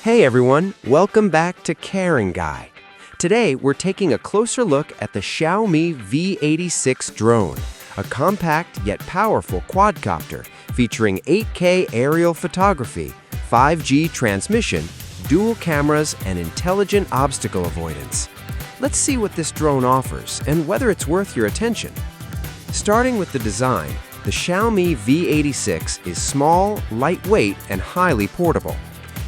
Hey everyone, welcome back to Caring Guy. Today we're taking a closer look at the Xiaomi V86 Drone, a compact yet powerful quadcopter featuring 8K aerial photography, 5G transmission, dual cameras, and intelligent obstacle avoidance. Let's see what this drone offers and whether it's worth your attention. Starting with the design, the Xiaomi V86 is small, lightweight, and highly portable.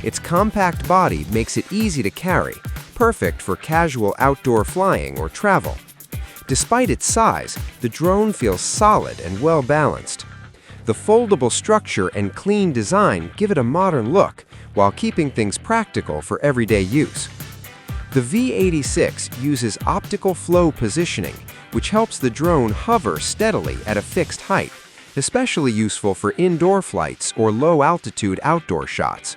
Its compact body makes it easy to carry, perfect for casual outdoor flying or travel. Despite its size, the drone feels solid and well-balanced. The foldable structure and clean design give it a modern look, while keeping things practical for everyday use. The V86 uses optical flow positioning, which helps the drone hover steadily at a fixed height, especially useful for indoor flights or low-altitude outdoor shots.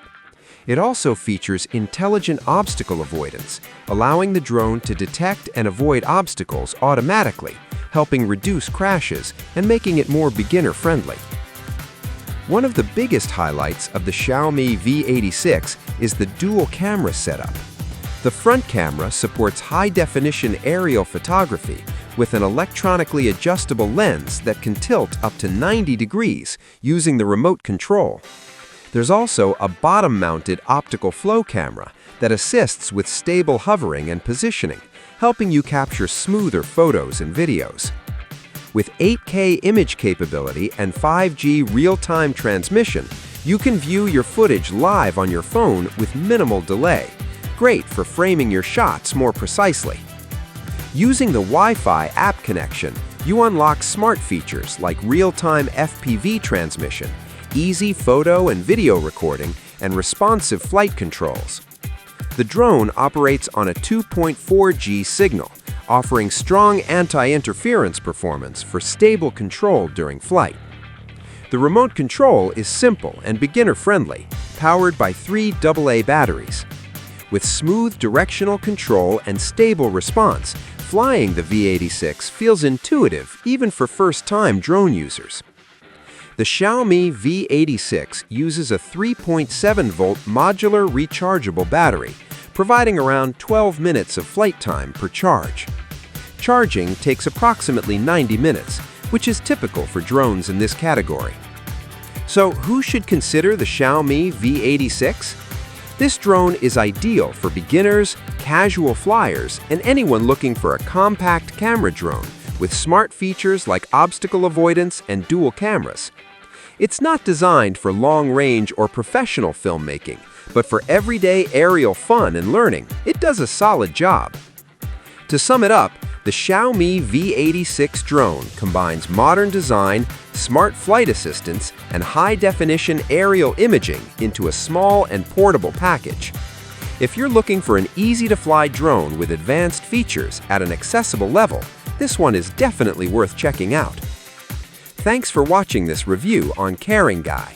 It also features intelligent obstacle avoidance, allowing the drone to detect and avoid obstacles automatically, helping reduce crashes and making it more beginner-friendly. One of the biggest highlights of the Xiaomi V86 is the dual camera setup. The front camera supports high-definition aerial photography with an electronically adjustable lens that can tilt up to 90 degrees using the remote control. There's also a bottom-mounted optical flow camera that assists with stable hovering and positioning, helping you capture smoother photos and videos. With 8K image capability and 5G real-time transmission, you can view your footage live on your phone with minimal delay, great for framing your shots more precisely. Using the Wi-Fi app connection, you unlock smart features like real-time FPV transmission, easy photo and video recording, and responsive flight controls. The drone operates on a 2.4G signal, offering strong anti-interference performance for stable control during flight. The remote control is simple and beginner-friendly, powered by 3 AA batteries. With smooth directional control and stable response, flying the V86 feels intuitive even for first-time drone users. The Xiaomi V86 uses a 3.7-volt modular rechargeable battery, providing around 12 minutes of flight time per charge. Charging takes approximately 90 minutes, which is typical for drones in this category. So, who should consider the Xiaomi V86? This drone is ideal for beginners, casual flyers, and anyone looking for a compact camera drone with smart features like obstacle avoidance and dual cameras. It's not designed for long-range or professional filmmaking, but for everyday aerial fun and learning, it does a solid job. To sum it up, the Xiaomi V86 drone combines modern design, smart flight assistance, and high-definition aerial imaging into a small and portable package. If you're looking for an easy-to-fly drone with advanced features at an accessible level, this one is definitely worth checking out. Thanks for watching this review on Caring Guy.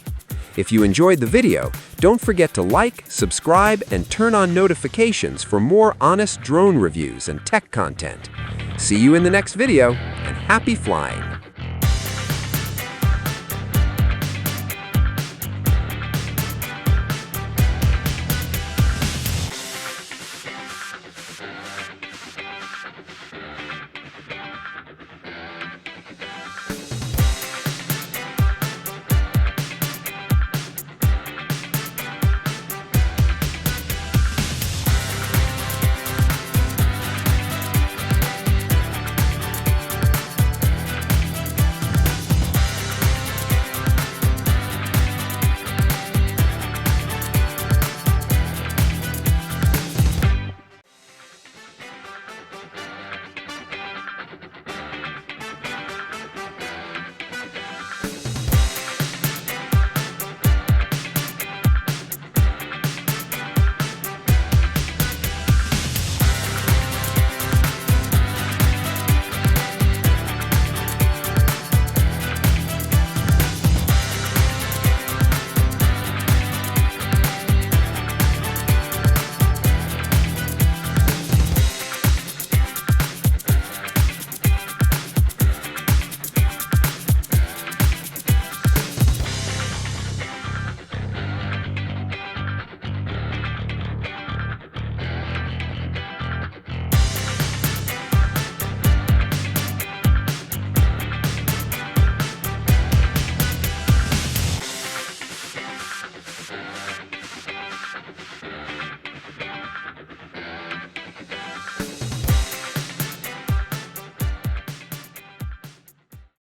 If you enjoyed the video, don't forget to like, subscribe, and turn on notifications for more honest drone reviews and tech content. See you in the next video, and happy flying!